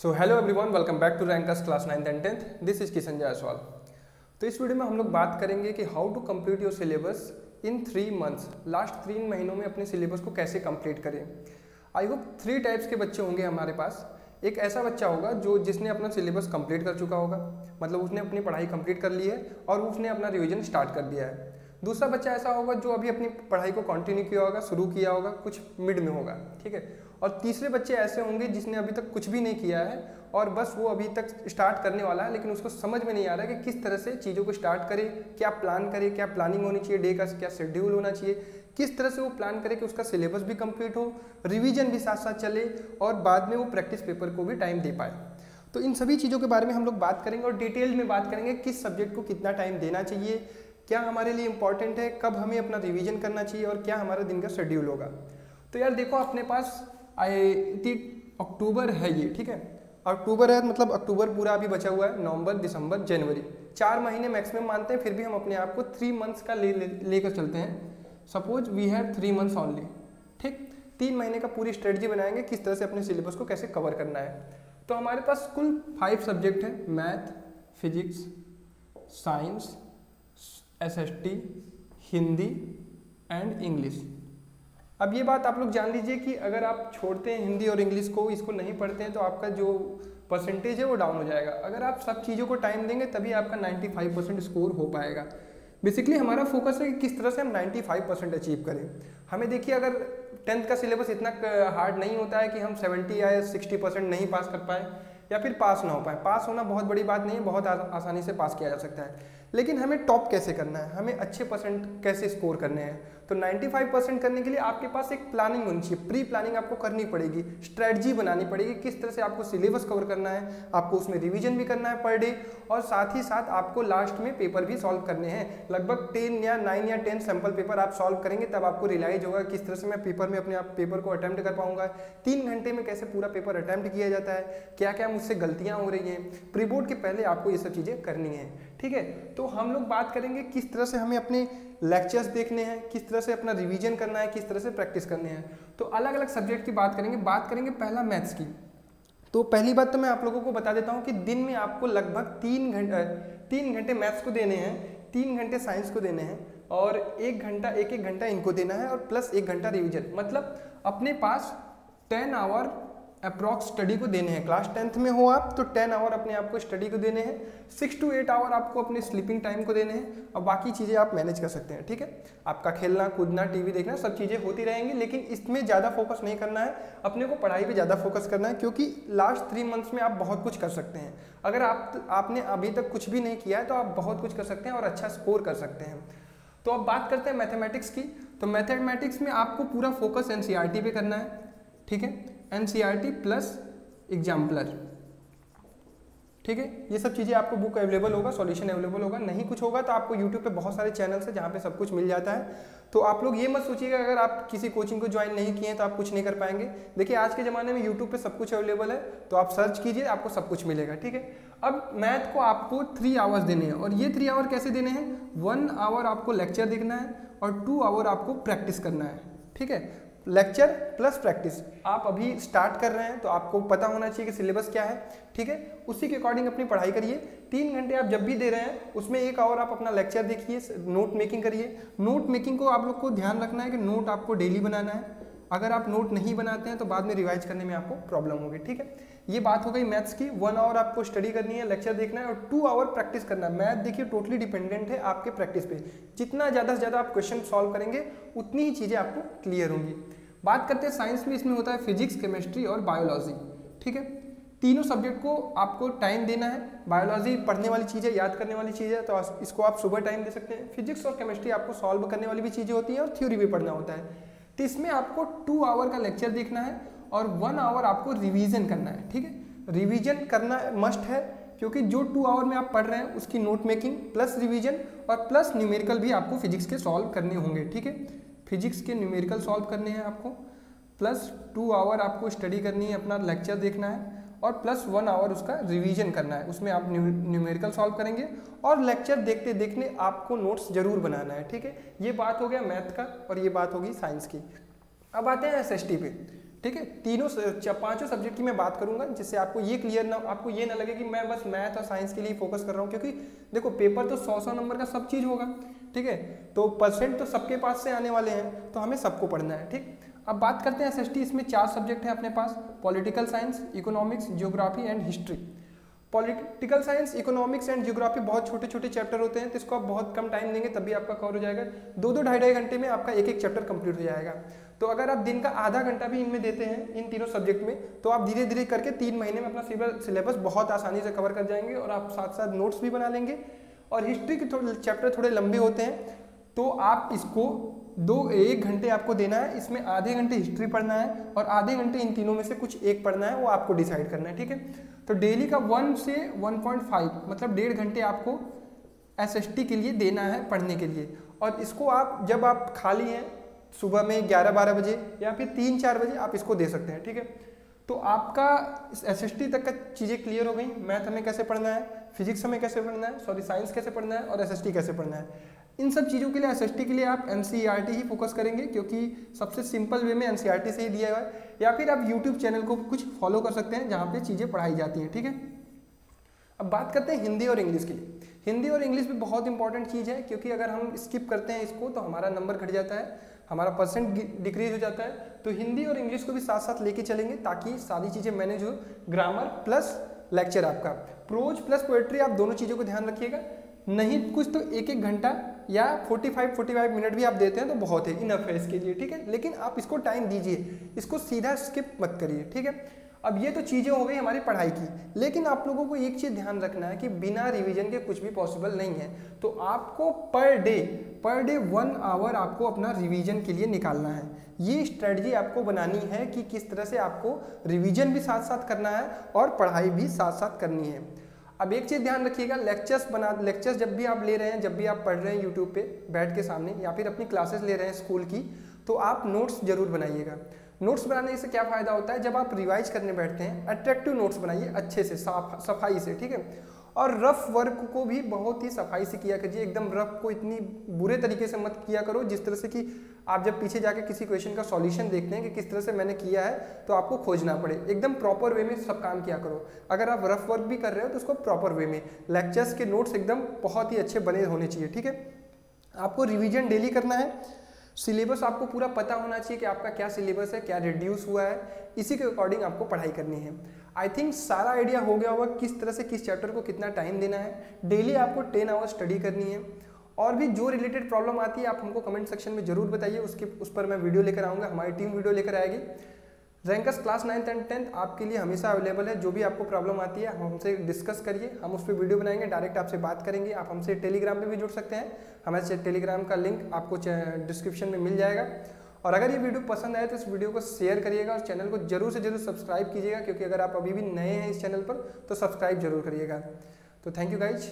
So hello everyone, welcome back to rankers class 9th and 10th। This is Kishan Jaiswal. तो इस video में हम लोग बात करेंगे कि how to complete your syllabus in 3 months. Last 3 महीनों में अपने सिलेबस को कैसे कंप्लीट करें। आई होप 3 टाइप्स के बच्चे होंगे हमारे पास। एक ऐसा बच्चा होगा जिसने अपना सिलेबस कंप्लीट कर चुका होगा, मतलब उसने अपनी पढ़ाई कंप्लीट कर ली है और उसने अपना रिवीजन स्टार्ट कर दिया है। दूसरा बच्चा ऐसा होगा जो अभी अपनी पढ़ाई को कंटिन्यू किया होगा, शुरू किया होगा, कुछ मिड में होगा, ठीक है। और तीसरे बच्चे ऐसे होंगे जिसने अभी तक कुछ भी नहीं किया है और बस वो अभी तक स्टार्ट करने वाला है, लेकिन उसको समझ में नहीं आ रहा है कि किस तरह से चीज़ों को स्टार्ट करे, क्या प्लान करे, क्या प्लानिंग होनी चाहिए, डे का क्या शेड्यूल होना चाहिए, किस तरह से वो प्लान करे कि उसका सिलेबस भी कंप्लीट हो, रिवीजन भी साथ साथ चले और बाद में वो प्रैक्टिस पेपर को भी टाइम दे पाए। तो इन सभी चीज़ों के बारे में हम लोग बात करेंगे और डिटेल में बात करेंगे किस सब्जेक्ट को कितना टाइम देना चाहिए, क्या हमारे लिए इंपॉर्टेंट है, कब हमें अपना रिवीजन करना चाहिए और क्या हमारा दिन का शेड्यूल होगा। तो यार देखो, अपने पास अक्टूबर है ये, ठीक है। अक्टूबर है, मतलब अक्टूबर पूरा अभी बचा हुआ है। नवंबर, दिसंबर, जनवरी, 4 महीने मैक्सिमम मानते हैं, फिर भी हम अपने आप को 3 मंथ्स का लेकर चलते हैं। Suppose we have 3 months only, ठीक। 3 महीने का पूरी स्ट्रेटजी बनाएंगे किस तरह से अपने सिलेबस को कैसे कवर करना है। तो हमारे पास कुल 5 सब्जेक्ट हैं, math, physics, science, SST, Hindi and English. अब ये बात आप लोग जान लीजिए कि अगर आप छोड़ते हैं हिंदी और इंग्लिश को, इसको नहीं पढ़ते हैं, तो आपका जो परसेंटेज है वो डाउन हो जाएगा। अगर आप सब चीज़ों को टाइम देंगे तभी आपका 95% स्कोर हो पाएगा। बेसिकली हमारा फोकस है कि किस तरह से हम 95% अचीव करें। हमें देखिए, अगर 10th का सिलेबस इतना हार्ड नहीं होता है कि हम 70 या 60% नहीं पास कर पाए या फिर पास ना हो पाए। पास होना बहुत बड़ी बात नहीं है, बहुत आसानी से पास किया जा सकता है। लेकिन हमें टॉप कैसे करना है, हमें अच्छे परसेंट कैसे स्कोर करने हैं। तो 95% करने के लिए आपके पास एक प्लानिंग होनी चाहिए। प्री प्लानिंग आपको करनी पड़ेगी, स्ट्रेटजी बनानी पड़ेगी किस तरह से आपको सिलेबस कवर करना है, आपको उसमें रिवीजन भी करना है पर डे, और साथ ही साथ आपको लास्ट में पेपर भी सॉल्व करने हैं। लगभग 10 या 9 या 10 सैम्पल पेपर आप सॉल्व करेंगे, तब आपको रियलाइज होगा किस तरह से मैं पेपर में अपने आप पेपर को अटेम्प्ट कर पाऊंगा। 3 घंटे में कैसे पूरा पेपर अटेम्प्ट किया जाता है, क्या क्या मुझसे गलतियाँ हो रही हैं। प्री बोर्ड के पहले आपको ये सब चीज़ें करनी है, ठीक है। तो हम लोग बात करेंगे किस तरह से हमें अपने लेक्चर्स देखने हैं, किस तरह से अपना रिवीजन करना है, किस तरह से प्रैक्टिस करने हैं। तो अलग अलग सब्जेक्ट की बात करेंगे पहला मैथ्स की। तो पहली बात तो मैं आप लोगों को बता देता हूँ कि दिन में आपको लगभग 3 घंटे मैथ्स को देने हैं, 3 घंटे साइंस को देने हैं और 1 घंटा इनको देना है और प्लस 1 घंटा रिवीजन। मतलब अपने पास 10 आवर अप्रॉक्स स्टडी को देने हैं। क्लास 10th में हो आप तो 10 आवर अपने आप को स्टडी को देने हैं, 6 to 8 आवर आपको अपने स्लीपिंग टाइम को देने हैं और बाकी चीज़ें आप मैनेज कर सकते हैं, ठीक है। आपका खेलना कूदना, टीवी देखना, सब चीज़ें होती रहेंगी, लेकिन इसमें ज़्यादा फोकस नहीं करना है। अपने को पढ़ाई पे ज़्यादा फोकस करना है, क्योंकि लास्ट 3 मंथ्स में आप बहुत कुछ कर सकते हैं। अगर आपने अभी तक कुछ भी नहीं किया है तो आप बहुत कुछ कर सकते हैं और अच्छा स्कोर कर सकते हैं। तो अब बात करते हैं मैथमेटिक्स की। तो मैथमेटिक्स में आपको पूरा फोकस NCERT पे करना है, ठीक है। NCERT प्लस एग्जाम्पलर, ठीक है। ये सब चीज़ें आपको बुक अवेलेबल होगा, सॉल्यूशन अवेलेबल होगा। नहीं कुछ होगा तो आपको यूट्यूब पे बहुत सारे चैनल्स हैं जहाँ पे सब कुछ मिल जाता है। तो आप लोग ये मत सोचिएगा अगर आप किसी कोचिंग को ज्वाइन नहीं किए हैं तो आप कुछ नहीं कर पाएंगे। देखिए, आज के ज़माने में यूट्यूब पे सब कुछ अवेलेबल है, तो आप सर्च कीजिए, आपको सब कुछ मिलेगा, ठीक है। अब मैथ को आपको 3 आवर्स देने हैं और ये 3 आवर कैसे देने हैं, 1 आवर आपको लेक्चर देखना है और 2 आवर आपको प्रैक्टिस करना है, ठीक है। Lecture plus practice. आप अभी स्टार्ट कर रहे हैं तो आपको पता होना चाहिए कि सिलेबस क्या है, ठीक है। उसी के अकॉर्डिंग अपनी पढ़ाई करिए। 3 घंटे आप जब भी दे रहे हैं उसमें 1 आवर आप अपना लेक्चर देखिए, नोट मेकिंग करिए। नोट मेकिंग को आप लोग को ध्यान रखना है कि नोट आपको डेली बनाना है। अगर आप नोट नहीं बनाते हैं तो बाद में रिवाइज करने में आपको प्रॉब्लम होगी, ठीक है। ये बात हो गई मैथ्स की। 1 आवर आपको स्टडी करनी है, लेक्चर देखना है और 2 आवर प्रैक्टिस करना है। मैथ देखिए टोटली डिपेंडेंट है आपके प्रैक्टिस पे। जितना ज़्यादा से ज़्यादा आप क्वेश्चन सॉल्व करेंगे उतनी ही चीज़ें आपको क्लियर होंगी। बात करते हैं साइंस में। इसमें होता है फिजिक्स, केमिस्ट्री और बायोलॉजी, ठीक है। तीनों सब्जेक्ट को आपको टाइम देना है। बायोलॉजी पढ़ने वाली चीज़ है, याद करने वाली चीज़ है, तो इसको आप सुबह टाइम दे सकते हैं। फिजिक्स और केमिस्ट्री आपको सॉल्व करने वाली भी चीज़ें होती हैं और थ्योरी भी पढ़ना होता है। तो इसमें आपको 2 आवर का लेक्चर देखना है और 1 आवर आपको रिवीजन करना है, ठीक है। रिवीजन करना मस्ट है, क्योंकि जो 2 आवर में आप पढ़ रहे हैं उसकी नोट मेकिंग प्लस रिवीजन और प्लस न्यूमेरिकल भी आपको फिजिक्स के सॉल्व करने होंगे, ठीक है। फिजिक्स के न्यूमेरिकल सॉल्व करने हैं आपको, प्लस 2 आवर आपको स्टडी करनी है, अपना लेक्चर देखना है और प्लस 1 आवर उसका रिवीजन करना है। उसमें आप न्यूमेरिकल सॉल्व करेंगे और लेक्चर देखते देखने आपको नोट्स जरूर बनाना है, ठीक है। ये बात हो गया मैथ का और ये बात होगी साइंस की। अब आते हैं SST पे। ठीक है। तीनों पांचों सब्जेक्ट की मैं बात करूंगा, जिससे आपको ये क्लियर ना, आपको ये ना लगे कि मैं बस मैथ और साइंस के लिए फोकस कर रहा हूँ, क्योंकि देखो पेपर तो 100 नंबर का सब चीज़ होगा, ठीक है। तो परसेंट तो सबके पास से आने वाले हैं, तो हमें सबको पढ़ना है, ठीक। अब बात करते हैं SST। इसमें 4 सब्जेक्ट है अपने पास, political science, economics, geography and history. Political science, economics and geography बहुत छोटे छोटे चैप्टर होते हैं, तो इसको आप बहुत कम टाइम देंगे तभी आपका कवर हो जाएगा। 2-2 ढाई घंटे में आपका एक चैप्टर कंप्लीट हो जाएगा। तो अगर आप दिन का आधा घंटा भी इनमें देते हैं, इन तीनों सब्जेक्ट में, तो आप धीरे धीरे करके 3 महीने में अपना सिलेबस बहुत आसानी से कवर कर जाएंगे, और आप साथ साथ नोट्स भी बना लेंगे। और हिस्ट्री के चैप्टर थोड़े लंबे होते हैं, तो आप इसको 1 घंटे आपको देना है, इसमें आधे घंटे हिस्ट्री पढ़ना है और आधे घंटे इन तीनों में से कुछ एक पढ़ना है, वो आपको डिसाइड करना है, ठीक है। तो डेली का 1 से 1.5 मतलब 1.5 घंटे आपको SST के लिए देना है पढ़ने के लिए। और इसको आप जब आप खाली हैं सुबह में 11-12 बजे या फिर 3-4 बजे आप इसको दे सकते हैं, ठीक है। तो आपका SST तक का चीज़ें क्लियर हो गई। मैथ हमें कैसे पढ़ना है, फिजिक्स हमें कैसे पढ़ना है, साइंस कैसे पढ़ना है और SST कैसे पढ़ना है। इन सब चीज़ों के लिए SST के लिए आप NCERT ही फोकस करेंगे, क्योंकि सबसे सिंपल वे में NCERT से ही दिया हुआ है। या फिर आप YouTube चैनल को कुछ फॉलो कर सकते हैं जहाँ पे चीज़ें पढ़ाई जाती हैं, ठीक है। अब बात करते हैं हिंदी और इंग्लिश की। हिंदी और इंग्लिश भी बहुत इंपॉर्टेंट चीज़ है, क्योंकि अगर हम स्किप करते हैं इसको तो हमारा नंबर घट जाता है, हमारा परसेंट डिक्रीज हो जाता है। तो हिंदी और इंग्लिश को भी साथ साथ लेके चलेंगे, ताकि सारी चीज़ें मैनेज हो। ग्रामर प्लस लेक्चर आपका, प्रोज प्लस पोएट्री, आप दोनों चीज़ों को ध्यान रखिएगा। नहीं कुछ तो 1-1 घंटा या 45 मिनट भी आप देते हैं तो बहुत है, इनफ है इसके लिए, ठीक है। लेकिन आप इसको टाइम दीजिए, इसको सीधा स्किप मत करिए, ठीक है। अब ये तो चीज़ें हो गई हमारी पढ़ाई की, लेकिन आप लोगों को एक चीज़ ध्यान रखना है कि बिना रिवीजन के कुछ भी पॉसिबल नहीं है। तो आपको पर डे 1 आवर आपको अपना रिवीजन के लिए निकालना है। ये स्ट्रेटजी आपको बनानी है कि किस तरह से आपको रिवीजन भी साथ साथ करना है और पढ़ाई भी साथ साथ करनी है। अब एक चीज़ ध्यान रखिएगा, लेक्चर्स जब भी आप ले रहे हैं, जब भी आप पढ़ रहे हैं यूट्यूब पे बैठ के सामने, या फिर अपनी क्लासेस ले रहे हैं स्कूल की, तो आप नोट्स जरूर बनाइएगा। नोट्स बनाने से क्या फ़ायदा होता है, जब आप रिवाइज करने बैठते हैं अट्रैक्टिव नोट्स बनाइए अच्छे से, सफाई से, ठीक है। और रफ वर्क को भी बहुत ही सफाई से किया कीजिए, एकदम रफ को इतनी बुरे तरीके से मत किया करो जिस तरह से कि आप जब पीछे जाके किसी क्वेश्चन का सॉल्यूशन देखते हैं कि किस तरह से मैंने किया है तो आपको खोजना पड़े। एकदम प्रॉपर वे में सब काम किया करो। अगर आप रफ वर्क भी कर रहे हो तो उसको प्रॉपर वे में, लेक्चर्स के नोट्स एकदम बहुत ही अच्छे बने होने चाहिए, ठीक है। आपको रिविजन डेली करना है। सिलेबस आपको पूरा पता होना चाहिए कि आपका क्या सिलेबस है, क्या रिड्यूस हुआ है, इसी के अकॉर्डिंग आपको पढ़ाई करनी है। आई थिंक सारा आइडिया हो गया होगा किस तरह से किस चैप्टर को कितना टाइम देना है। डेली आपको 10 आवर्स स्टडी करनी है। और भी जो रिलेटेड प्रॉब्लम आती है आप हमको कमेंट सेक्शन में जरूर बताइए, उस पर मैं वीडियो लेकर आऊँगा, हमारी टीम वीडियो लेकर आएगी। Rankers class 9th and 10th आपके लिए हमेशा अवेलेबल है। जो भी आपको प्रॉब्लम आती है हम हमसे डिस्कस करिए, हम उस पर वीडियो बनाएंगे, डायरेक्ट आपसे बात करेंगे। आप हमसे टेलीग्राम पे भी जुड़ सकते हैं, हमारे टेलीग्राम का लिंक आपको डिस्क्रिप्शन में मिल जाएगा। और अगर ये वीडियो पसंद आए तो इस वीडियो को शेयर करिएगा और चैनल को जरूर से जरूर सब्सक्राइब कीजिएगा, क्योंकि अगर आप अभी भी नए हैं इस चैनल पर तो सब्सक्राइब जरूर करिएगा। तो थैंक यू गाइज।